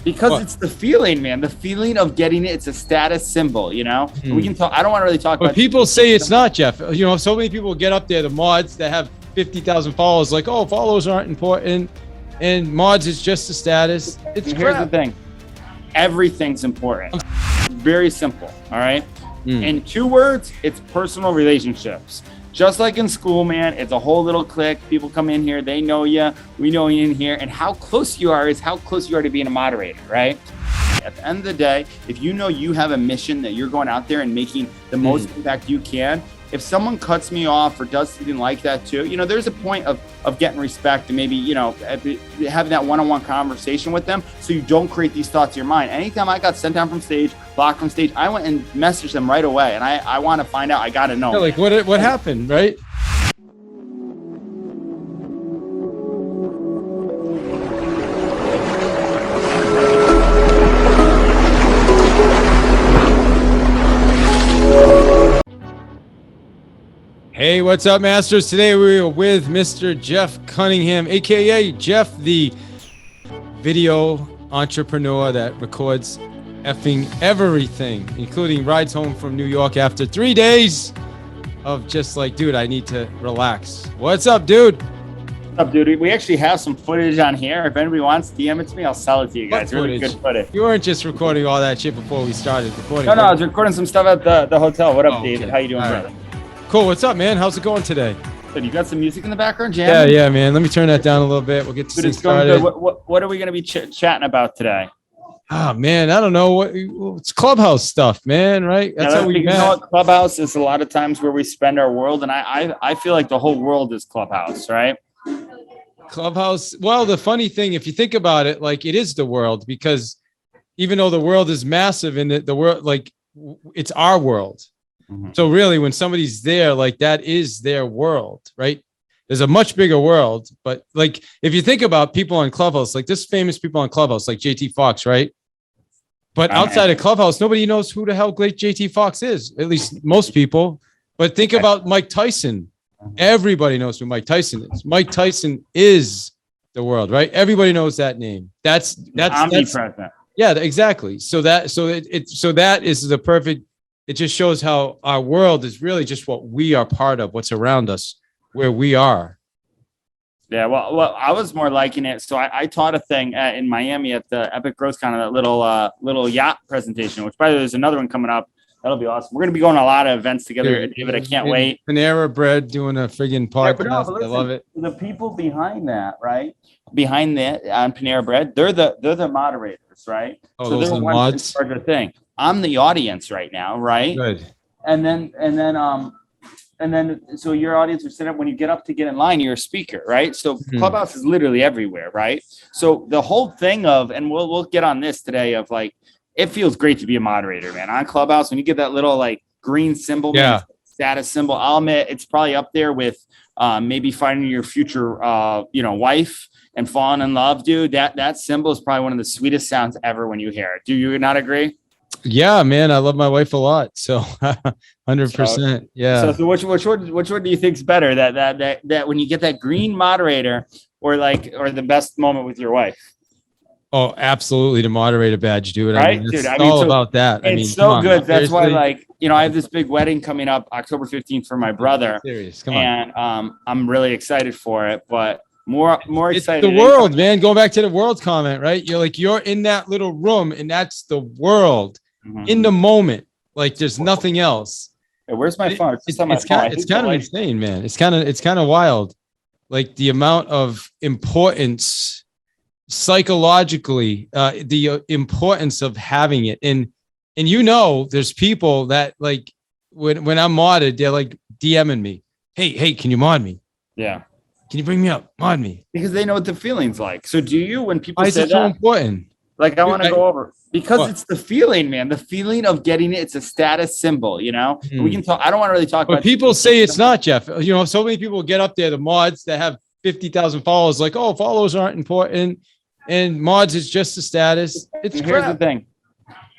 Because it's the feeling, man. The feeling of getting it. It's a status symbol, you know? We can talk. I don't want to really talk about. But people say it's not, Jeff. You know, so many people get up there, the mods that have 50,000 followers, like, oh, followers aren't important. And mods is just a status. It's Here's the thing. Everything's important. Very simple. All right. In 2 words, it's personal relationships. Just like in school, man, it's a whole little clique. People come in here, they know you, we know you in here, and how close you are is how close you are to being a moderator, right? At the end of the day, if you know you have a mission that you're going out there and making the most impact you can, if someone cuts me off or does something like that too, you know, there's a point of getting respect and maybe, you know, having that one-on-one conversation with them so you don't create these thoughts in your mind. Anytime I got sent down from stage, blocked from stage, I went and messaged them right away. And I want to find out, I got to know. Yeah, like what happened, right? Hey, what's up, Masters? Today we're with Mr. Jeff Cunningham, aka Jeff, the video entrepreneur that records effing everything, including rides home from New York after 3 days of just like, dude, I need to relax. What's up, dude? What's up, dude? We actually have some footage on here. If anybody wants, DM it to me. I'll sell it to you guys. Really good footage. You weren't just recording all that shit before we started recording. No, I was recording some stuff at the hotel. What up, David? Okay. How you doing, brother? Right. Cool. What's up, man? How's it going today? Good. You got some music in the background, Jam? Yeah, man. Let me turn that down a little bit. We'll get this thing started. What are we going to be chatting about today? Oh, man, I don't know. It's Clubhouse stuff, man, right? That's how we met. You know what? Clubhouse is a lot of times where we spend our world, and I feel like the whole world is Clubhouse, right? Clubhouse. Well, the funny thing, if you think about it, like it is the world, because even though the world is massive and the world, like it's our world. So really, when somebody's there, like that is their world, right? There's a much bigger world, but like if you think about people on Clubhouse, like this famous people on Clubhouse, like JT Fox, right? But outside of Clubhouse, nobody knows who the hell great JT Fox is, at least most people. But think about Mike Tyson. Everybody knows who Mike Tyson is. Mike Tyson is the world, right? Everybody knows that name. That's omnipresent. Yeah, exactly. So that is the perfect. It just shows how our world is really just what we are part of, what's around us, where we are. Yeah, well, I was more liking it. So I taught a thing in Miami at the Epic Growth Con, that little yacht presentation, which by the way, there's another one coming up. That'll be awesome. We're going to be going to a lot of events together, David. I can't wait. Panera Bread doing a friggin' podcast. Yeah, listen, I love it. The people behind that, right? Behind that on Panera Bread, they're the moderators, right? Oh, so those they're are the one mods. part of the thing. I'm the audience right now, right? Good. And then so your audience are set up when you get up to get in line, you're a speaker, right? So Clubhouse is literally everywhere, right? So the whole thing of, and we'll get on this today, of like, it feels great to be a moderator, man. On Clubhouse, when you get that little like green symbol, man, status symbol, I'll admit it's probably up there with maybe finding your future wife and falling in love, dude. That symbol is probably one of the sweetest sounds ever when you hear it. Do you not agree? Yeah, man, I love my wife a lot. So 100%. Yeah. So which one do you think's better? That when you get that green moderator or the best moment with your wife? Oh, absolutely. The moderator badge, dude. Right, I mean, dude. It's all about that. It's so good. That's why, like, I have this big wedding coming up October 15th for my brother. Serious. Come on. And I'm really excited for it, but more excited. It's the world, man. Going back to the world comment, right? You're in that little room and that's the world in the moment. Like there's nothing else. Hey, where's my phone? It's kind of insane, man. It's kind of wild. Like the amount of importance psychologically, the importance of having it. And there's people that like when I'm modded, they're like DMing me. Hey, can you mod me? Yeah. Can you bring me up? Mod me. Because they know what the feeling's like. So do you, when people say that? It's so important. Like I want to go over because it's the feeling, man. The feeling of getting it. It's a status symbol, We can talk. I don't want to really talk about. But people say it's not, Jeff. So many people get up there, the mods that have 50,000 followers, like, oh, followers aren't important, and mods is just a status. It's crap. Here's the thing.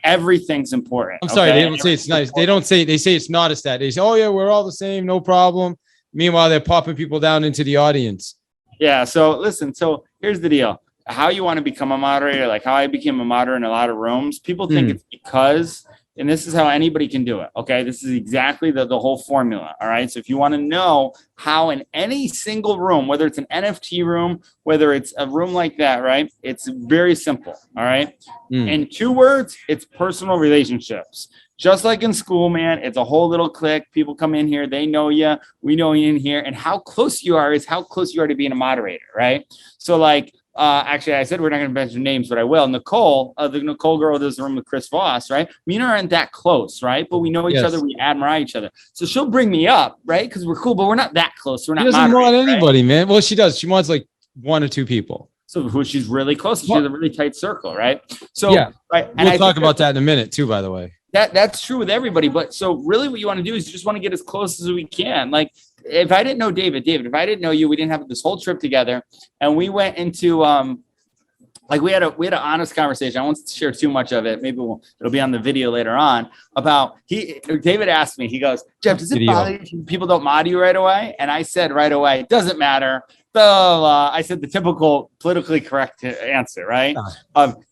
Everything's important. I'm sorry, they don't say it's nice. They say it's not a stat. They say, oh yeah, we're all the same, no problem. Meanwhile, they're popping people down into the audience. Yeah. So listen. So here's the deal. how you want to become a moderator, like how I became a moderator in a lot of rooms. People think it's because, and this is how anybody can do it. Okay. This is exactly the whole formula. All right. So if you want to know how in any single room, whether it's an NFT room, whether it's a room like that, right? It's very simple. All right. In 2 words, it's personal relationships. Just like in school, man, it's a whole little clique. People come in here, they know you, we know you in here, and how close you are is how close you are to being a moderator, right? So like, actually, I said we're not going to mention names, but I will. Nicole, the Nicole girl does the room with Chris Voss, right? Me and her aren't that close, right? But we know each other, we admire each other. So she'll bring me up, right? Because we're cool, but we're not that close. We're not. She doesn't want anybody, man. Well, she does. She wants like 1 or 2 people. So who she's really close. She has a really tight circle, right? So yeah, right. And we'll talk about that in a minute too, by the way. That's true with everybody. But so really what you want to do is you just want to get as close as we can. Like if I didn't know David, if I didn't know you, we didn't have this whole trip together and we went into, like we had an honest conversation. I won't share too much of it. Maybe it'll be on the video later on about David asked me, he goes, Jeff, does it bother you if people don't mod you right away? And I said right away, it doesn't matter. I said the typical politically correct answer, right?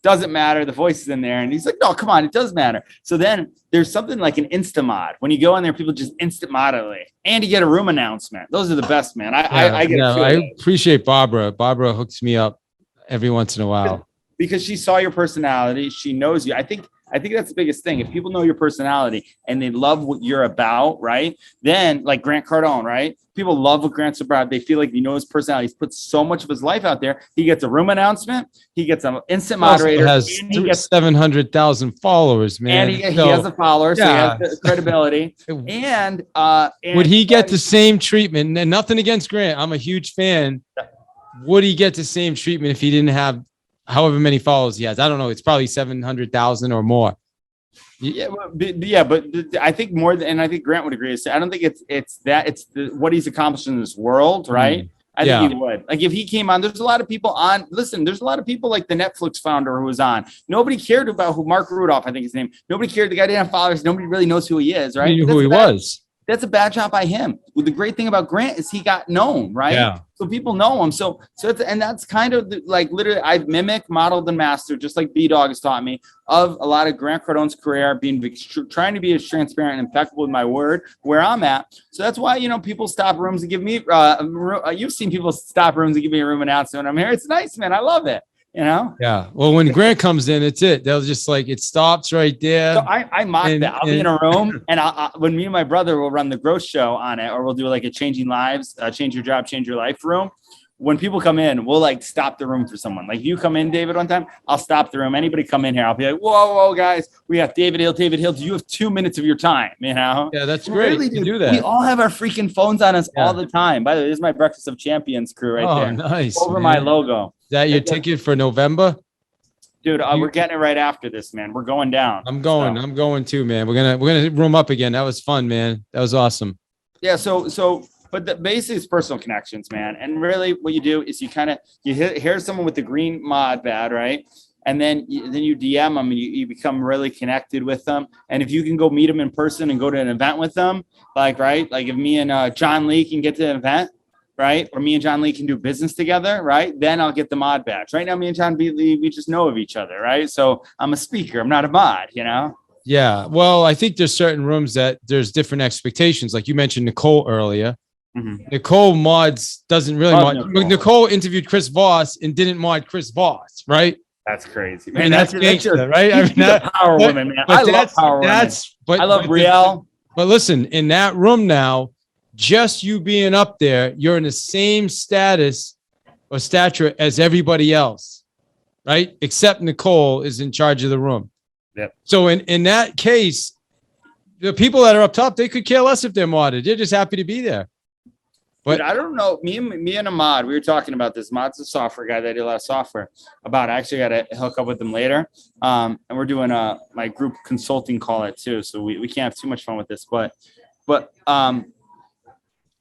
Doesn't matter. The voice is in there. And he's like, no, come on. It does matter. So then there's something like an Insta mod. When you go in there, people just instant mod it. And you get a room announcement. Those are the best, man. I appreciate Barbara. Barbara hooks me up every once in a while. Because she saw your personality. She knows you. I think that's the biggest thing. If people know your personality and they love what you're about, right? Then like Grant Cardone, right? People love what Grant's about. They feel like he knows his personality. He's put so much of his life out there. He gets a room announcment. He gets an instant moderator. He has 700,000 followers, man. And he has a follower, so he has the credibility. And would he get the same treatment? And nothing against Grant. I'm a huge fan. Would he get the same treatment if he didn't have however many followers he has? I don't know. It's probably 700,000 or more. But I think more than, and I think Grant would agree. I don't think it's what he's accomplished in this world, right? I think he would. Like if he came on, there's a lot of people on. Listen, there's a lot of people like the Netflix founder who was on. Nobody cared about who Mark Rudolph, I think his name. Nobody cared. The guy didn't have followers. Nobody really knows who he is, right? He knew who he was. That's a bad job by him. Well, the great thing about Grant is he got known, right? Yeah. So people know him. So that's kind of like literally I've mimicked, modeled, and mastered, just like B-Dog has taught me, of a lot of Grant Cardone's career, trying to be as transparent and impeccable with my word where I'm at. So that's why, people stop rooms and give me, you've seen people stop rooms and give me a room announcement. I'm here. It's nice, man. I love it. Yeah. Well, when Grant comes in, it's it. They'll just like, it stops right there. So I mock that. I'll be in a room and when me and my brother will run the growth show on it, or we'll do like a changing lives, change your job, change your life room. When people come in, we'll like stop the room for someone. Like you come in, David, one time, I'll stop the room. Anybody come in here, I'll be like, whoa, guys, we have David Hill. Do you have 2 minutes of your time? Yeah, that's great. Really do that. We all have our freaking phones on us all the time. By the way, this is my Breakfast of Champions crew right there. Nice. Over my logo. Is that your ticket for November? Dude, we're getting it right after this, man. We're going down. I'm going too, man. We're gonna room up again. That was fun, man. That was awesome. Yeah. But the basic is personal connections, man. And really, what you do is you hear someone with the green mod badge, right? And then you DM them and you become really connected with them. And if you can go meet them in person and go to an event with them, like if me and John Lee can get to an event, right? Or me and John Lee can do business together, right? Then I'll get the mod badge. Right now, me and John Lee, we just know of each other, right? So I'm a speaker. I'm not a mod, Yeah. Well, I think there's certain rooms that there's different expectations. Like you mentioned Nicole earlier. Mm-hmm. Nicole doesn't really mod. Nicole interviewed Chris Voss and didn't mod Chris Voss, right? That's crazy, man. And that's gangster, right? I mean, that's power woman, man. I love power women. I love Brielle. But listen, in that room now, just you being up there, you're in the same status or stature as everybody else, right? Except Nicole is in charge of the room. Yep. So in that case, the people that are up top, they could care less if they're modded. They're just happy to be there. But I don't know. Me and Ahmad, we were talking about this. Ahmad's a software guy that did a lot of software. I actually got to hook up with them later. And we're doing my group consulting call it too. So we can't have too much fun with this. But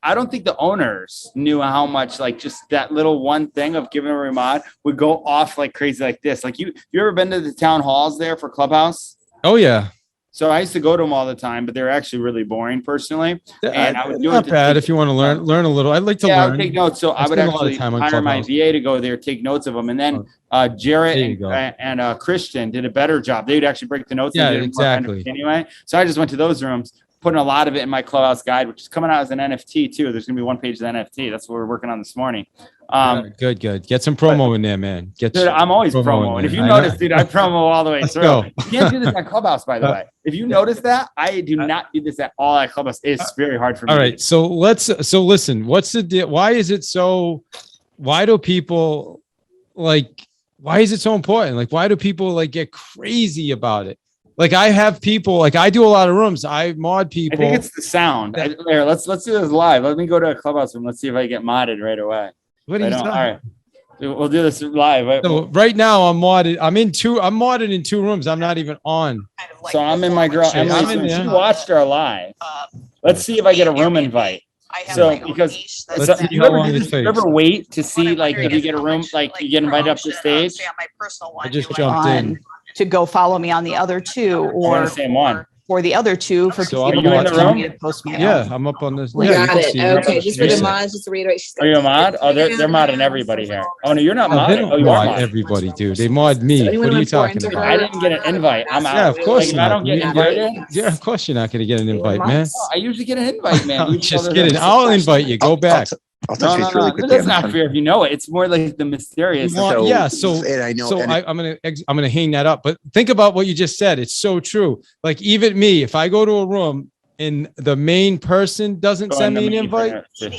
I don't think the owners knew how much like just that little one thing of giving a mod would go off like crazy like this. Like you ever been to the town halls there for Clubhouse? Oh yeah. So I used to go to them all the time, but they were actually really boring personally. And I would do not it bad if you want to learn a little. I'd like to learn. I would take notes. So I would spend a lot of actually time on hire my Clubhouse. VA to go there, take notes of them. And then Jarrett and Christian did a better job. They would actually break the notes. Yeah, and exactly. Anyway, so I just went to those rooms, putting a lot of it in my Clubhouse guide, which is coming out as an NFT too. There's going to be one page of the NFT. That's what we're working on this morning. Good. Get some promo in there, man. Dude, I'm always promoing. If you notice, dude, I promo all the way through. You can't do this at Clubhouse, by the way. If you notice that, I do not do this at all at Clubhouse. It's very hard for me. All right, so listen. What's the deal? Why is it so? Why do people like? Why is it so important? Like, why do people like get crazy about it? Like, I have people, like I do a lot of rooms. I mod people. I think it's the sound. Here, let's do this live. Let me go to a Clubhouse room. Let's see if I get modded right away. What are you talking? All right. We'll do this live. So right now I'm modded. I'm modded in 2 rooms. I'm not even on. So I'm in my girl Emily's room. She watched our live. Let's see if I get a room invite. So because you ever wait to see like if you get a room, like you get invited up to stage? I just jumped in to go follow me on the other 2 or the same one. For the other 2 for so people in the room? Yeah, I'm up on this. Yeah, got it. Okay, just for the mods, just to reiterate. Are you a mod? Oh, they're modding everybody here. Oh no, you're not They modding. don't Oh, you are mod modding. everybody, dude. They mod me. What are you talking about? I didn't get an invite. I'm out. Yeah, of course Like, if not. I don't get invited. Yeah, of course you're not going to get an invite, man. I usually get an invite, man. I'm just kidding. I'll invite you. Go back. I'll touch base really quick. That's not fair if you know it. It's more like the mysterious. And I know. I'm gonna hang that up. But think about what you just said. It's so true. Like even me, if I go to a room and the main person doesn't send me an invite, then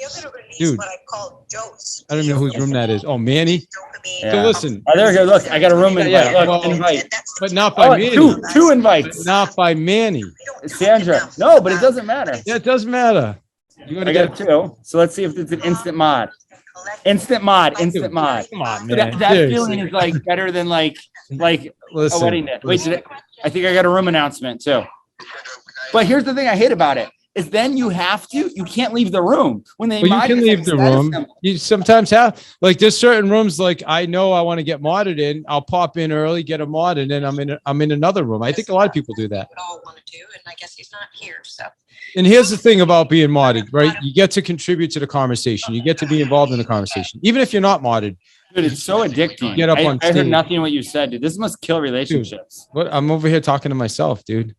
you're gonna release dude, what I call jokes. I don't know whose room that is. Oh, Manny. Yeah. So listen. Oh, there you go. Look, I got a room invite. Yeah, Look, well, invite. But not by Manny. Two invites. Not by Manny. Sandra. No, but it doesn't matter. Yeah, it doesn't matter. I got 2. So let's see if it's an instant mod. Instant mod. Come on, man. That feeling is like better than like a wedding day. Wait, I think I got a room announcement too. But here's the thing I hate about it is then you can't leave the room when they. Well, you can leave the room. You sometimes have like there's certain rooms like I know I want to get modded in. I'll pop in early, get a mod, and then I'm in another room. I think a lot of people do that. All want to do, and I guess he's not here, so. And here's the thing about being modded, right? You get to contribute to the conversation. You get to be involved in the conversation, even if you're not modded. Dude, it's so addicting. Get up on I heard stage. nothing what you said, dude. This must kill relationships. What? I'm over here talking to myself, dude.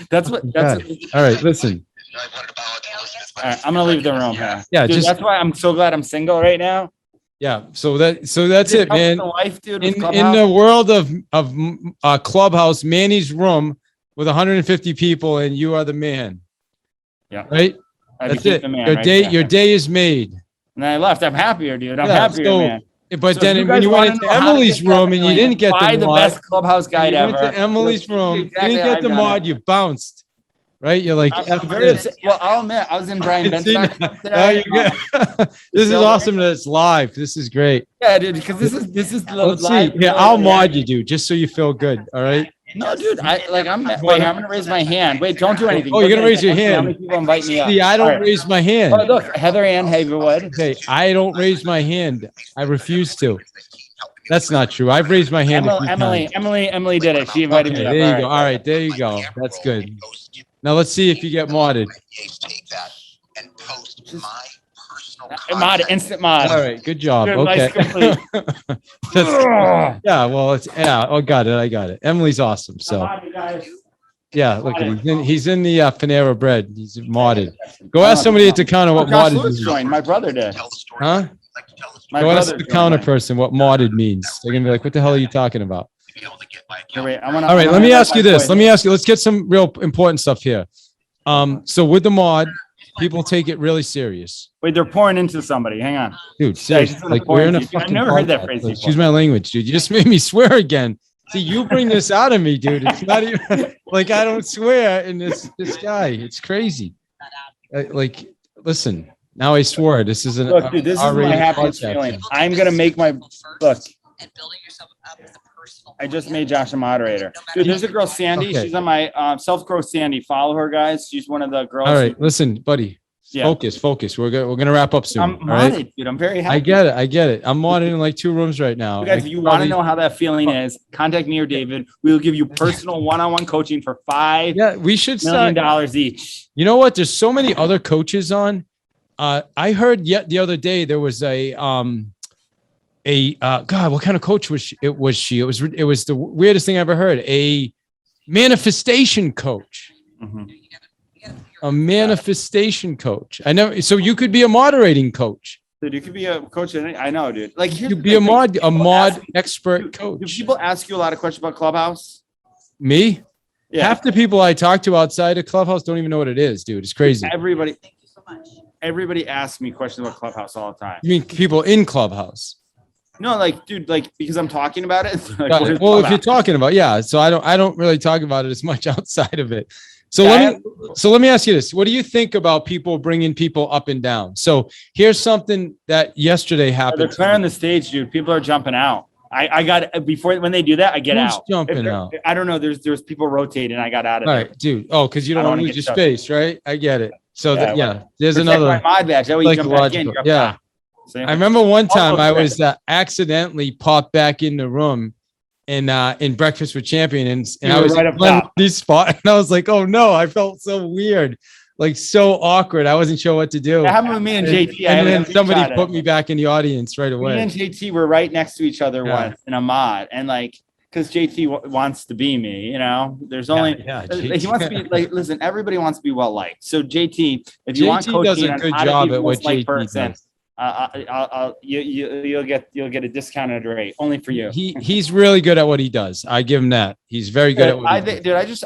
That's what. That's. All right, listen. All right, I'm gonna leave the room here. Yeah, dude, that's why I'm so glad I'm single right now. Yeah, so that's it, man. Wife, dude, in the world of Clubhouse, Manny's room with 150 people, and you are the man. Yeah. Right. That's it. Your day is made. And I left. I'm happier, dude. I'm happier, man. But so then when you went into Emily's room and you didn't get the mod, best Clubhouse guide ever. Went to Emily's room, you didn't get the mod, you bounced. Right? You're like, well, I'll admit, I was in Brian Ben's today. This is awesome that it's live. This is great. Yeah, dude, because this is Let's see. Yeah, I'll mod you, dude, just so you feel good. All right. No, dude, I'm gonna raise my hand. Wait, don't do anything. Oh, you're gonna raise your hand. How many people invite me up? See, I don't raise my hand. Oh, look, Heather Ann Haverwood. Okay, I don't raise my hand. I refuse to. That's not true. I've raised my hand. Emily did it. She invited me up. There you go. All right, there you go. That's good. Now let's see if you get modded. Mod, instant mod. All right, good job. Good, okay. Yeah, well, Oh, got it. I got it. Emily's awesome. So, yeah, look at him. He's in the Panera Bread. He's modded. Go ask somebody at the counter what modded means. My brother did. Huh? Go ask the counter person what modded means. They're gonna be like, "What the hell are you talking about?" All right, let me ask you this. Let's get some real important stuff here. So with the mod, people take it really serious. Wait, they're pouring into somebody. Hang on. Dude, seriously, like we're in a fucking I've never heard that phrase before. Excuse my language, dude. You just made me swear again. See, you bring this out of me, dude. It's not even like I don't swear in this guy. It's crazy. Like, listen, now I swore. This is an look, dude, this is my happiest feeling. I'm gonna make my look. I just made Josh a moderator. Dude, there's a girl, Sandy. Okay. She's on my self-grow Sandy. Follow her, guys. She's one of the girls. All right, listen, buddy. Yeah. Focus. We're gonna wrap up soon. I'm all right? modded, dude. I'm very happy. I get it. I'm modded in like 2 rooms right now. You guys, if you want to know how that feeling is, contact me or David. We will give you personal one-on-one coaching for we should $5 start. million each. You know what? There's so many other coaches on. I heard the other day there was a God, what kind of coach was she? It was the weirdest thing I ever heard. A manifestation coach. Mm-hmm. A manifestation coach. I know. So you could be a moderating coach. Dude, you could be a coach. I know, dude. Like, You could be a mod expert coach. Do people ask you a lot of questions about Clubhouse? Me? Yeah. Half the people I talk to outside of Clubhouse don't even know what it is, dude. It's crazy. Everybody. Thank you so much. Everybody asks me questions about Clubhouse all the time. You mean people in Clubhouse? No, like, dude, like, because I'm talking about it. Like, Got it. Well, if you're talking about, yeah. So I don't really talk about it as much outside of it. So let me ask you this. What do you think about people bringing people up and down? So here's something that yesterday happened. They're clearing the stage, dude. People are jumping out. I got before when they do that, I get Who's out. jumping out? I don't know. There's people rotating. I got out of All there. right, dude. Oh, because you don't want to lose your space, right? I get it. So there's Protect another my mod badge. That way you jump back in. psychological. Yeah. I remember one time I was accidentally popped back in the room in Breakfast with Champions, and I was right up top. this spot, and I was like, "Oh no!" I felt so weird, like so awkward. I wasn't sure what to do. That happened with me and JT. And then somebody put me back in the audience right away. Me and JT were right next to each other once in a mod, and like, because JT wants to be me, there's only he wants to be like. Listen, everybody wants to be well liked. So JT, if you want coaching does a good job at what JT does. You'll get a discounted rate only for you. He's really good at what he does. I give him that. He's very good at what he does.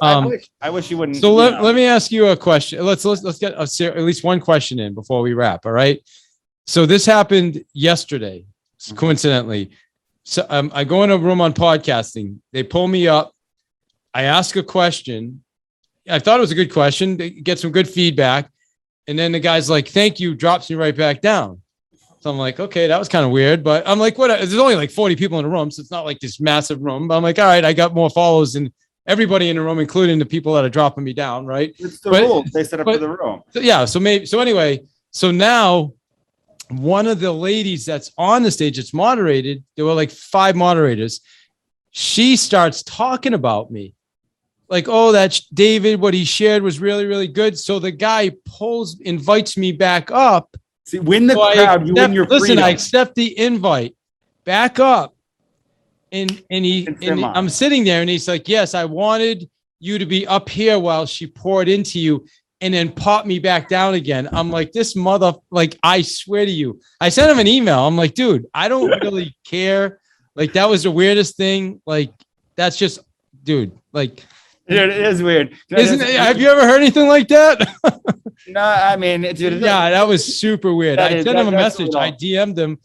I wish you wouldn't. So let me ask you a question. Let's get at least one question in before we wrap. All right. So this happened yesterday, coincidentally. So I go in a room on podcasting. They pull me up. I ask a question. I thought it was a good question. They get some good feedback. And then the guy's like, "Thank you," drops me right back down. So I'm like, okay, that was kind of weird, but I'm like, what? There's only like 40 people in the room, so it's not like this massive room. But I'm like, all right, I got more follows than everybody in the room, including the people that are dropping me down, right? It's the rules they set up for the room. So anyway, so now one of the ladies that's on the stage, it's moderated. There were like 5 moderators. She starts talking about me. Like, oh, that's David. What he shared was really, really good. So the guy invites me back up. See, win the crowd, you win your freedom. Listen, I accept the invite. Back up. And I'm sitting there and he's like, "Yes, I wanted you to be up here while she poured into you," and then pop me back down again. I'm like, this like, I swear to you. I sent him an email. I'm like, dude, I don't really care. Like, that was the weirdest thing. Like, that's just, dude, like. Dude, it is weird. Have you ever heard anything like that? No, I mean, dude. Yeah, that was super weird. I sent him a message. I DM'd him.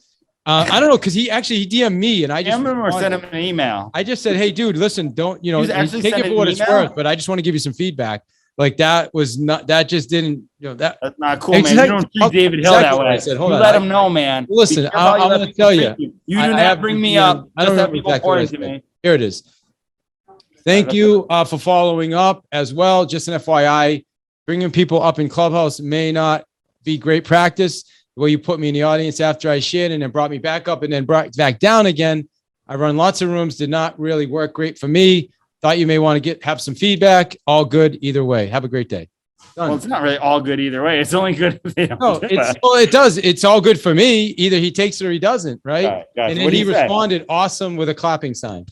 I don't know, because he DM'd me, and I just sent him an email. I just said, "Hey, dude, listen, don't take it for what it's worth, but I just want to give you some feedback." Like, that was not. That just didn't. That's not cool, man. You don't treat David Hill that way. I said, hold on. Let him know, man. Listen, I'm going to tell you. You do not bring me up. I don't know exactly what to me. Here it is. Thank you for following up as well. Just an FYI, bringing people up in Clubhouse may not be great practice. The way you put me in the audience after I shared and then brought me back up and then brought back down again. I run lots of rooms, did not really work great for me. Thought you may want to have some feedback. All good either way. Have a great day. Done. Well, it's not really all good either way. It's only good if they don't it does. It's all good for me. Either he takes it or he doesn't, right? Gotcha. And then he responded awesome with a clapping sign.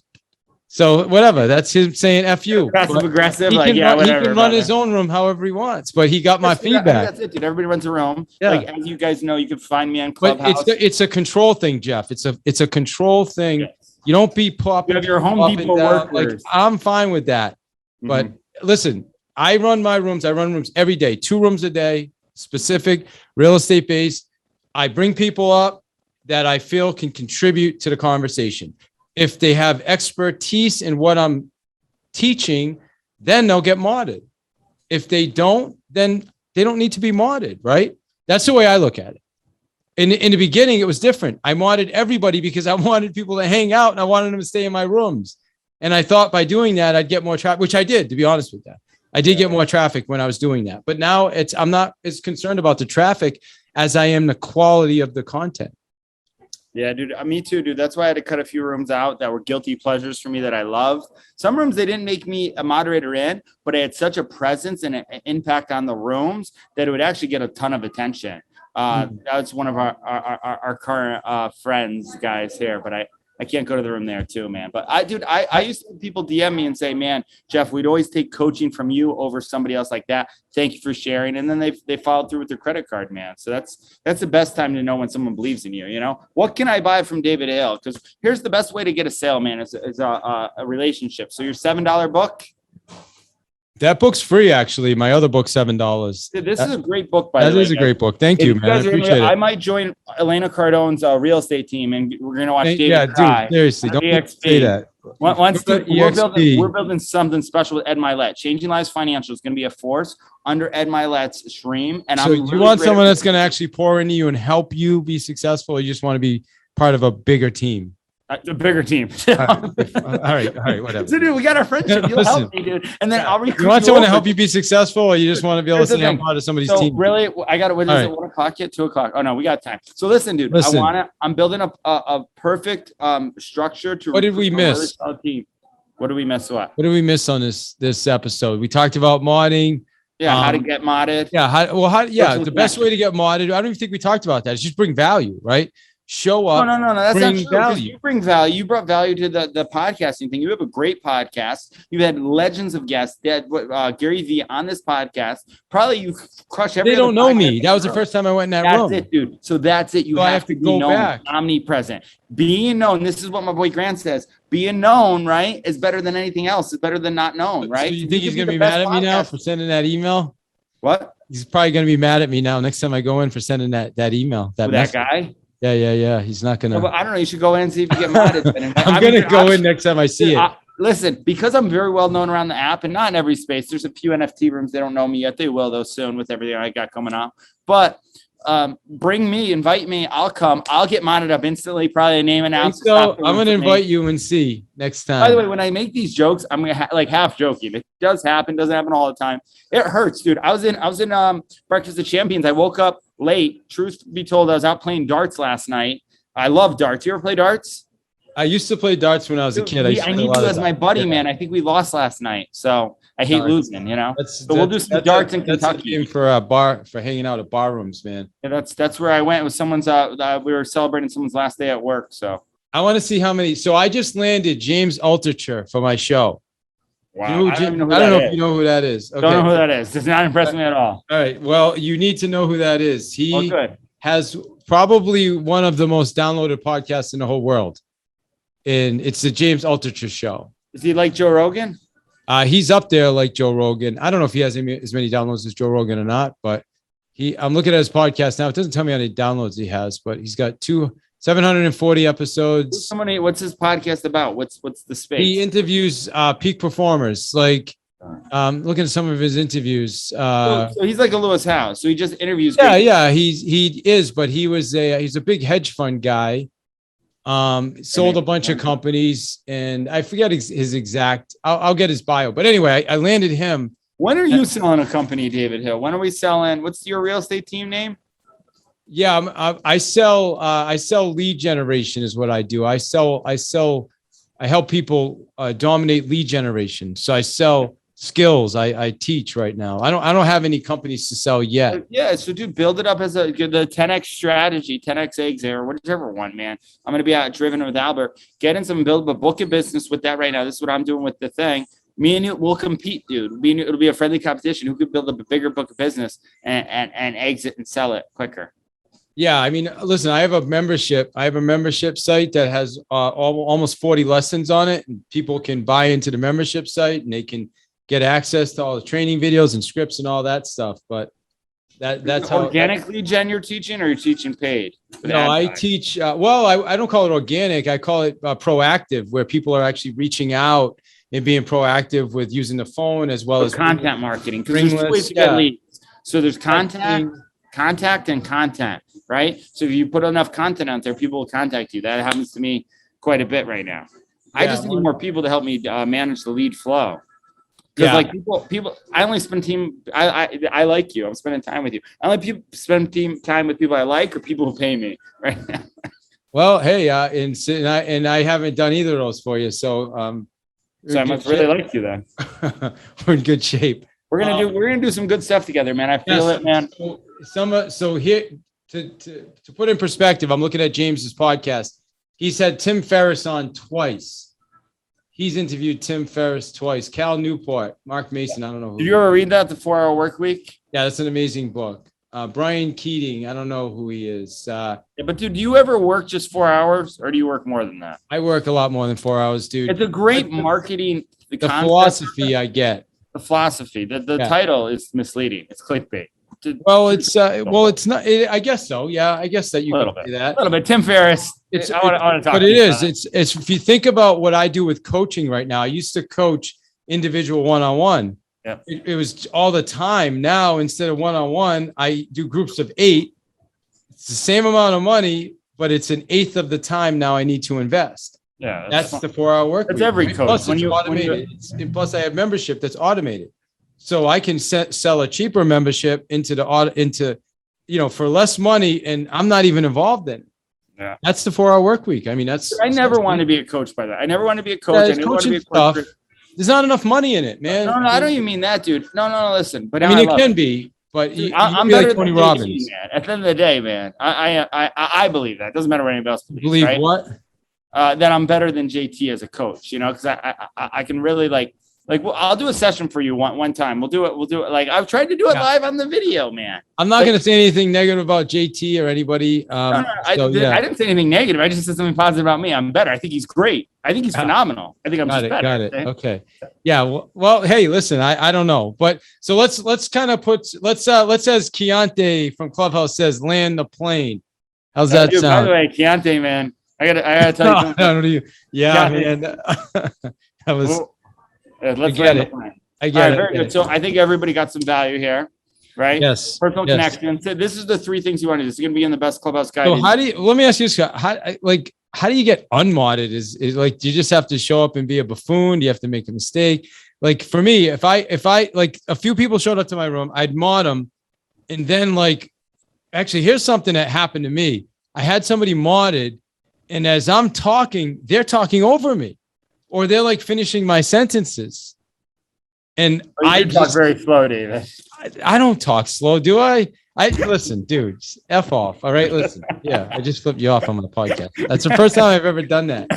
So whatever, that's him saying "F you." Aggressive. He can run his own room however he wants, but he got my feedback. That's it, dude. Everybody runs a room. Yeah. Like, as you guys know, you can find me on Clubhouse. But it's a control thing, Jeff. It's a control thing. Yes. You don't be popping. You have your Home Depot workers. Like, I'm fine with that. But listen, I run my rooms. I run rooms every day, 2 rooms a day, specific, real estate based. I bring people up that I feel can contribute to the conversation. If they have expertise in what I'm teaching, then they'll get modded. If they don't, then they don't need to be modded, right? That's the way I look at it. In the beginning, it was different. I modded everybody because I wanted people to hang out and I wanted them to stay in my rooms. And I thought by doing that, I'd get more traffic, which I did, to be honest with that. I did get more traffic when I was doing that, but now I'm not as concerned about the traffic as I am the quality of the content. Yeah, dude. Me too, dude. That's why I had to cut a few rooms out that were guilty pleasures for me that I loved. Some rooms, they didn't make me a moderator in, but it had such a presence and an impact on the rooms that it would actually get a ton of attention. That's one of our current friends, guys here, but I can't go to the room there too, man. But I used to have people DM me and say, man, Jeff, we'd always take coaching from you over somebody else like that. Thank you for sharing. And then they followed through with their credit card, man. So that's the best time to know when someone believes in you. You know, what can I buy from David Hale? Because here's the best way to get a sale, man, is a relationship. So your $7 book. That book's free, actually. My other book, $7. This is a great book, by the way. That is a great book. Thank you, man. I appreciate it. I might join Elena Cardone's real estate team, and we're going to watch David dude, seriously, don't say that. We're building something special with Ed Milet. Changing Lives Financial is going to be a force under Ed Milet's stream. And so you want someone that's going to actually pour into you and help you be successful, or you just want to be part of a bigger team? A bigger team. All right, whatever. So, dude, we got our friendship. You'll help me, dude. And then I'll recruit you want someone to help you be successful, or you just want to be able to say I'm part of somebody's team? Really, I got it. What is it? 1 o'clock yet? 2 o'clock? Oh no, we got time. So listen, dude. I'm building a perfect structure to. What did we miss? What did we miss? What did we miss on this episode? We talked about modding. Yeah, how to get modded. Yeah, the best way to get modded. I don't even think we talked about that. It's just bring value, right? Show up. No. That's not true. Value. You bring value. You brought value to the podcasting thing. You have a great podcast. You've had legends of guests. Gary Vee on this podcast. Probably you crush every. They don't know me. That was the first time I went in that room. That's it, dude. So that's it. You have to go known, back. Omnipresent. Being known. This is what my boy Grant says. Being known, right, is better than anything else. It's better than not known, right? So you think he's gonna be mad at me now for sending that email? What? He's probably gonna be mad at me now next time I go in for sending that email. That guy. Yeah. He's not gonna. I don't know. You should go in and see if you get modded. I'm gonna go in next time I see it. Listen, because I'm very well known around the app, and not in every space. There's a few NFT rooms they don't know me yet. They will though soon with everything I got coming out. But bring me, invite me. I'll come. I'll get modded up instantly. Probably a name announced. So I'm gonna invite you and see next time. By the way, when I make these jokes, I'm gonna like half joking. It does happen. Doesn't happen all the time. It hurts, dude. I was in Breakfast of Champions. I woke up late. Truth be told, I was out playing darts last night. I love darts. You ever play darts? I used to play darts when I was a kid. I need you as my buddy, man. I think we lost last night, so I hate losing. You know. So we'll do some darts in Kentucky. For a bar, for hanging out at bar rooms, man. Yeah, that's where I went. It was someone's. We were celebrating someone's last day at work. So I want to see how many. So I just landed James Altucher for my show. Wow. I don't know if you know who that is. Okay. Don't know who that is. Does not impress me at all. All right. Well, you need to know who that is. He good. Has probably one of the most downloaded podcasts in the whole world. And it's the James Altucher Show. Is he like Joe Rogan? He's up there like Joe Rogan. I don't know if he has as many downloads as Joe Rogan or not, but I'm looking at his podcast now. It doesn't tell me how many downloads he has, but he's got 740 episodes. What's his podcast about? What's the space? He interviews peak performers. Like looking at some of his interviews. So he's like a Lewis House. So he just interviews. Yeah, he is, but he's a big hedge fund guy. Sold a bunch of companies, and I forget his exact. I'll get his bio, but anyway, I landed him. When are you selling a company, David Hill? When are we selling? What's your real estate team name? Yeah, I sell lead generation is what I do. I help people dominate lead generation. So I sell skills. I teach right now. I don't have any companies to sell yet. Yeah. So dude, build it up as the 10X strategy, 10X eggs or whichever one, man. I'm going to be out driven with Albert, get in some build a book of business with that right now. This is what I'm doing with the thing. Me and you will compete, dude. It'll be a friendly competition. Who could build up a bigger book of business and exit and sell it quicker? Yeah, I mean, listen, I have a membership site that has almost 40 lessons on it, and people can buy into the membership site and they can get access to all the training videos and scripts and all that stuff. But that's how organic lead gen you're teaching, or you're teaching paid? No, I teach. I don't call it organic. I call it proactive, where people are actually reaching out and being proactive with using the phone as well as content marketing. Because there's two ways to get leads. So there's contact and content, right? So if you put enough content out there, people will contact you. That happens to me quite a bit right now. I just need more people to help me manage the lead flow. Because like people, I only spend I like you. I'm spending time with you. I only spend time with people I like or people who pay me right now. Well, hey, and I haven't done either of those for you. So, So I must really like you then. We're in good shape. We're gonna do some good stuff together, man. I feel it, man. So here to put in perspective, I'm looking at James's podcast. He's had Tim Ferriss on twice. He's interviewed Tim Ferriss twice. Cal Newport, Mark Mason. I don't know who. Did you ever read that, The 4 Hour Work Week? Yeah, that's an amazing book. Brian Keating. I don't know who he is. Yeah, but dude, do you ever work just 4 hours or do you work more than that? I work a lot more than 4 hours, dude. It's a great marketing. The philosophy I get. The philosophy. The title is misleading. It's clickbait. Well, it's not. I guess so. Yeah, I guess that you can say that. A little bit. Tim Ferriss. I want to talk. But it is. It's if you think about what I do with coaching right now. I used to coach individual one-on-one. Yeah. It was all the time. Now instead of one-on-one, I do groups of 8. It's the same amount of money, but it's an eighth of the time now I need to invest. Yeah, that's the 4-hour work. That's every coach. Plus, it's automated. Plus, I have membership that's automated. So I can sell a cheaper membership into for less money, and I'm not even involved in it. Yeah, that's the 4-hour work week. I mean, I never want to be a coach by that. I never want to be a coach. I never want to be a coach. There's not enough money in it, man. No, I don't even mean that, dude. No, listen. But I mean, it can be, but I'm be better like Tony than Robbins. JT, man. At the end of the day, man, I believe that. It doesn't matter what anybody else believes. Believe right? what? That I'm better than JT as a coach, because I can really well, I'll do a session for you one time. We'll do it. Like I've tried to do it live on the video, man. I'm not going to say anything negative about JT or anybody. I didn't say anything negative. I just said something positive about me. I'm better. I think he's great. I think he's phenomenal. I think I'm just better. Got it. Okay. Yeah. Well, hey, listen, I don't know, but so let's kind of let's as Keontae from Clubhouse says, land the plane. How's that sound? By the way, Keontae, man, I gotta tell you something. Yeah, man. That was. Let's get it. I get it. Very good. So I think everybody got some value here, right? Yes. Personal connection. So this is the 3 things you want to do. This is going to be in the best Clubhouse guide. So let me ask you, Scott, how do you get unmodded? Is like, do you just have to show up and be a buffoon? Do you have to make a mistake? Like for me, if I like a few people showed up to my room, I'd mod them. And then actually, here's something that happened to me. I had somebody modded, and as I'm talking, they're talking over me. Or they're finishing my sentences. And I talk very slow, David. I don't talk slow, do I? Listen, dude, F off. All right, listen. Yeah, I just flipped you off on the podcast. That's the first time I've ever done that.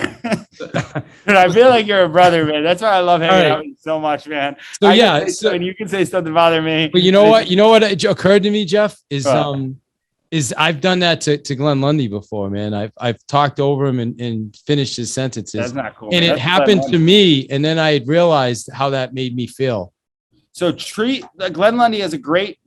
Dude, I feel like you're a brother, man. That's why I love hanging out with you so much, man. So and you can say something bother me. But you know what? You know what occurred to me, Jeff, is I've done that to Glenn Lundy before, man. I've talked over him and finished his sentences. That's not cool. And it happened to me, and then I realized how that made me feel. So Glenn Lundy has a great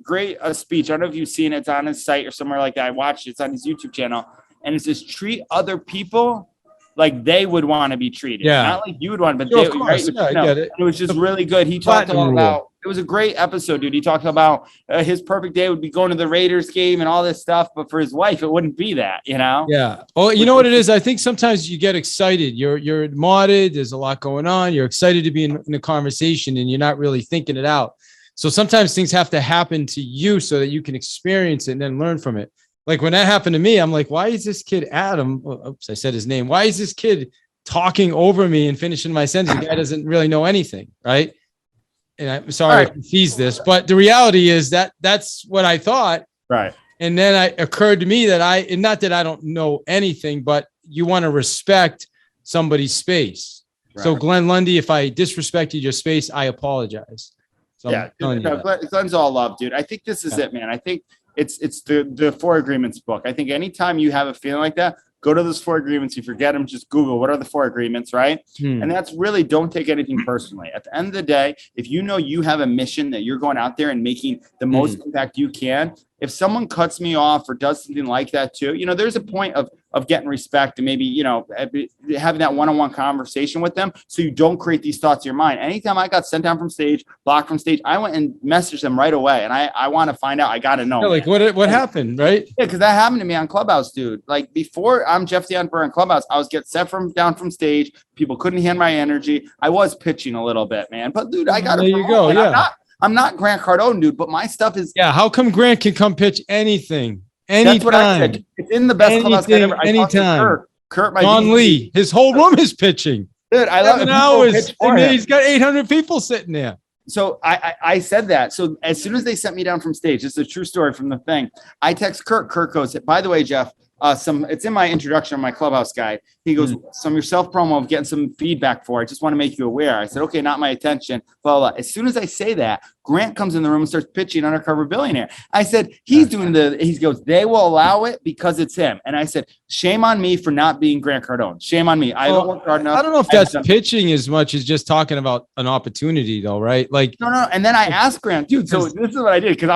speech. I don't know if you've seen it. It's on his site or somewhere like that. I watched it. It's on his YouTube channel, and it says treat other people like they would want to be treated. Yeah. Not like you would want, but they would. Right? I get it. It was just really good. He talked about it was a great episode, dude. He talked about his perfect day would be going to the Raiders game and all this stuff, but for his wife, it wouldn't be that, Yeah. Well, you know what it is? I think sometimes you get excited. You're modded. There's a lot going on. You're excited to be in a conversation, and you're not really thinking it out. So sometimes things have to happen to you so that you can experience it and then learn from it. Like when that happened to me, I'm like, why is this kid Adam? Oops, I said his name. Why is this kid talking over me and finishing my sentence? The guy doesn't really know anything, right? And I'm sorry if he sees this, but the reality is that's what I thought. Right. And then it occurred to me that not that I don't know anything, but you want to respect somebody's space. Right. So Glenn Lundy, if I disrespected your space, I apologize. So Glenn's all love, dude. I think this is it, man. I think it's the 4 agreements book. I think anytime you have a feeling like that, go to those 4 agreements. You forget them, just Google what are the 4 agreements, right? And that's really, don't take anything personally. At the end of the day, if you know you have a mission that you're going out there and making the most impact you can, if someone cuts me off or does something like that too, you know, there's a point of getting respect and maybe, you know, having that one-on-one conversation with them so you don't create these thoughts in your mind. Anytime I got sent down from stage, blocked from stage, I went and messaged them right away. And I want to find out. I got to know. Yeah, like what happened, right? Yeah, because that happened to me on Clubhouse, dude. Like before I'm Jeff the Emperor on Clubhouse, I was getting set down from stage. People couldn't handle my energy. I was pitching a little bit, man. But dude, I got to. There you go. Yeah. I'm not Grant Cardone, dude, but my stuff is. Yeah. How come Grant can come pitch anything? That's what I said. It's in the best Clubhouse ever. Anytime. Kurt, my John Lee, his whole room is pitching. Dude, I love 7 hours. I mean, he's got 800 people sitting there. So I said that. So as soon as they sent me down from stage, it's a true story from the thing. I text Kurt. Kurt goes, by the way, Jeff, it's in my introduction on my Clubhouse guide. He goes, some of your self promo of getting some feedback for. I just want to make you aware. I said, okay, not my attention. Blah, blah, blah. As soon as I say that, Grant comes in the room and starts pitching Undercover Billionaire. I said, he goes, they will allow it because it's him. And I said, shame on me for not being Grant Cardone. Shame on me. I don't work hard enough. I don't know if that's pitching as much as just talking about an opportunity though, right? Like no. And then I asked Grant, dude, so this is what I did. Cause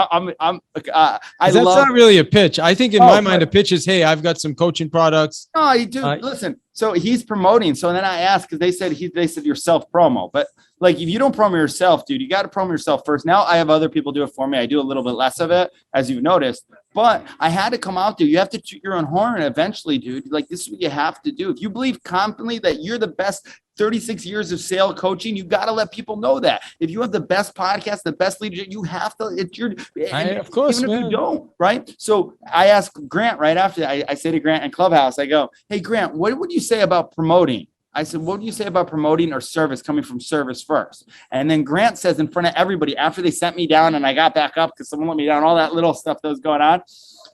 that's not really a pitch. I think in my mind, a pitch is, hey, I've got some coaching products. No, you do. Listen, so he's promoting. So then I asked, cause they said your self promo, but like, if you don't promo yourself, dude, you got to promo yourself first. Now I have other people do it for me. I do a little bit less of it, as you've noticed, but I had to come out there. You have to toot your own horn eventually, dude. Like, this is what you have to do. If you believe confidently that you're the best 36 years of sale coaching, you got to let people know that. If you have the best podcast, the best leadership, you have to, of course, even if you don't, right? So I asked Grant right after I say to Grant in Clubhouse, I go, hey, Grant, what would you say about promoting? I said, what do you say about promoting or service coming from service first? And then Grant says in front of everybody, after they sent me down and I got back up because someone let me down, all that little stuff that was going on.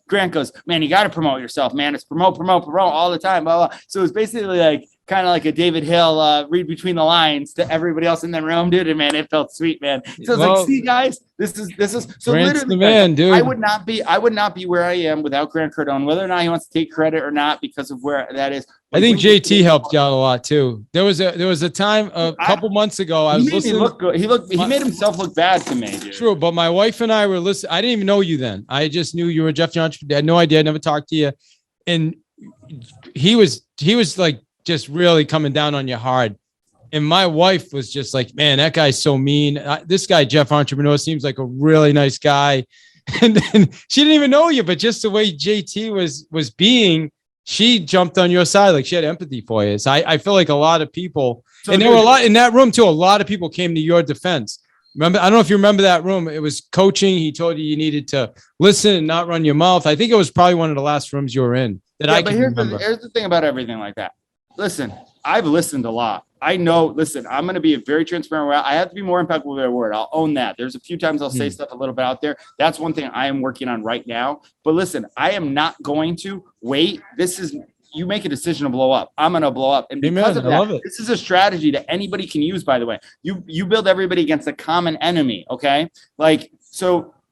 Grant goes, man, you got to promote yourself, man. It's promote all the time. Blah, blah. So it's basically like kind of like a David Hill read between the lines to everybody else in the room, dude. And man, it felt sweet, man. So it's like, see, guys, this is so Grant's literally, the man, dude. I would not be where I am without Grant Cardone, whether or not he wants to take credit or not because of where that is. I think JT helped you out a lot too. There was a time a couple months ago. I was listening. Look good. He made himself look bad to me, dude. True, but my wife and I were listening. I didn't even know you then. I just knew you were Jeff Johnson. I had no idea. I never talked to you, and he was like just really coming down on you hard. And my wife was just like, man, that guy's so mean. This guy, Jeff Entrepreneur, seems like a really nice guy. And then she didn't even know you, but just the way JT was being, she jumped on your side. Like she had empathy for you. So I feel like a lot of people, and there were a lot in that room too. A lot of people came to your defense. Remember, I don't know if you remember that room. It was coaching. He told you needed to listen and not run your mouth. I think it was probably one of the last rooms you were in that I can remember. Here's the thing about everything like that. Listen, I've listened a lot. I know, listen, I'm going to be a very transparent way. I have to be more impeccable with my word. I'll own that. There's a few times I'll say stuff a little bit out there. That's one thing I am working on right now. But listen, I am not going to wait. You make a decision to blow up. I'm going to blow up. And because of that, this is a strategy that anybody can use, by the way. You build everybody against a common enemy, okay? Like,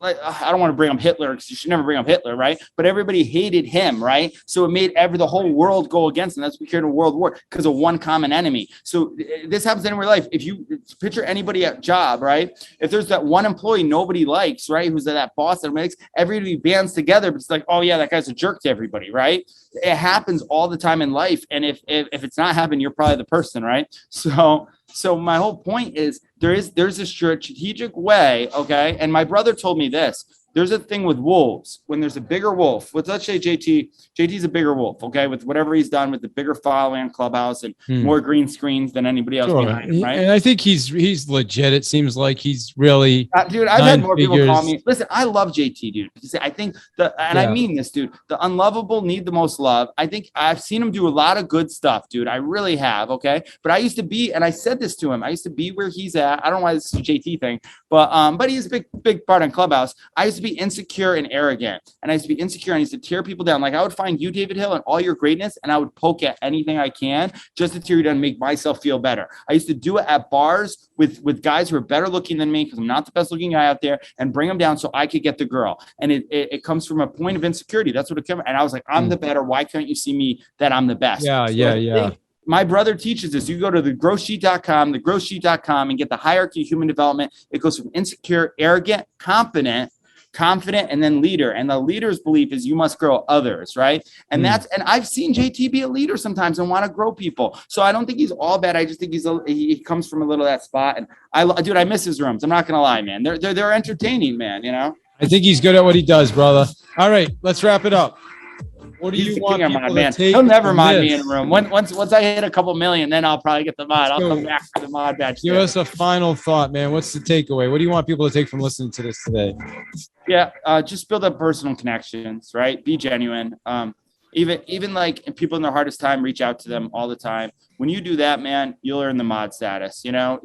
I don't want to bring up Hitler because you should never bring up Hitler, right? But everybody hated him, right? So it made the whole world go against him. That's what we created a world war because of one common enemy. So this happens anywhere in life. If you picture anybody at job, right? If there's that one employee nobody likes, right? Who's that boss that makes everybody bands together, but it's like, oh yeah, that guy's a jerk to everybody, right? It happens all the time in life. And if it's not happening, you're probably the person, right? So my whole point is there's a strategic way, okay? And my brother told me this. There's a thing with wolves. When there's a bigger wolf, let's say JT's a bigger wolf, okay? With whatever he's done with the bigger following on Clubhouse and more green screens than anybody else behind him, right? And I think he's legit. It seems like he's really dude, I've had more people call me. Listen, I love JT, dude. I think I mean this, dude. The unlovable need the most love. I think I've seen him do a lot of good stuff, dude. I really have, okay? But I used to be, and I said this to him, I used to be where he's at. I don't know why this is a JT thing, but he's a big part on Clubhouse. I used to be insecure and arrogant, and I used to be insecure and I used to tear people down. Like I would find you, David Hill, and all your greatness, and I would poke at anything I can just to tear you down and make myself feel better. I used to do it at bars with guys who are better looking than me because I'm not the best looking guy out there, and bring them down so I could get the girl. And it comes from a point of insecurity. That's what it came. And I was like, I'm the better. Why can't you see me that I'm the best? Yeah. My brother teaches this. You go to thegrowthsheet.com and get the hierarchy of human development. It goes from insecure, arrogant, confident confident, and then leader. And the leader's belief is you must grow others, right? And and I've seen JT be a leader sometimes and want to grow people. So I don't think he's all bad. I just think he comes from a little of that spot. And I miss his rooms. I'm not gonna lie, man. They're entertaining, man. You know. I think he's good at what he does, brother. All right, let's wrap it up. What do you want people to man. take? He'll never mod this? me in a room. Once I hit a couple million, then I'll probably get the mod. I'll come back for the mod badge. Give us a final thought, man. What's the takeaway? What do you want people to take from listening to this today? Yeah, just build up personal connections, right? Be genuine. Even like people in their hardest time, reach out to them all the time. When you do that, man, you'll earn the mod status. You know,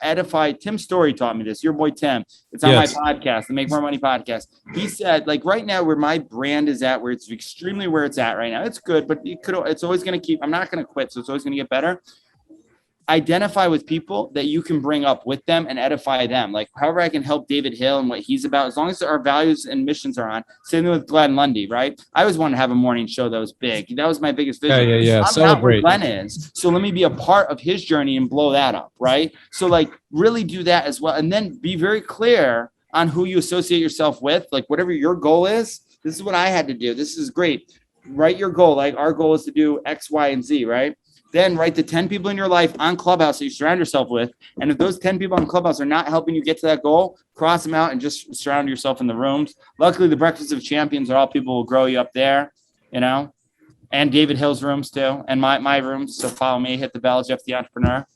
edify. Tim Story taught me this. Your boy Tim. It's on my podcast, the Make More Money podcast. He said, like right now, where my brand is at, where it's extremely where it's at right now, it's good, but it's always going to keep. I'm not going to quit, so it's always going to get better. Identify with people that you can bring up with them and edify them. Like however I can help David Hill and what he's about, as long as our values and missions are on. Same thing with Glenn Lundy, right? I always wanted to have a morning show that was big. That was my biggest vision. Yeah. I'm Celebrate. not where Glenn is. So let me be a part of his journey and blow that up, right? So like really do that as well. And then be very clear on who you associate yourself with. Like whatever your goal is, this is what I had to do. This is great. Write your goal. Like our goal is to do X, Y, and Z, right? Then write the 10 people in your life on Clubhouse that you surround yourself with. And if those 10 people on Clubhouse are not helping you get to that goal, cross them out and just surround yourself in the rooms. Luckily, the Breakfast of Champions are all people who will grow you up there, you know, and David Hill's rooms too, and my rooms. So follow me, hit the bell, Jeff the Entrepreneur.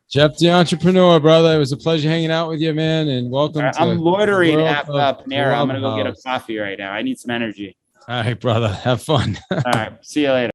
Jeff the Entrepreneur, brother. It was a pleasure hanging out with you, man. And welcome to I'm loitering at Clubhouse. Panera. I'm going to go get a coffee right now. I need some energy. All right, brother. Have fun. All right. See you later.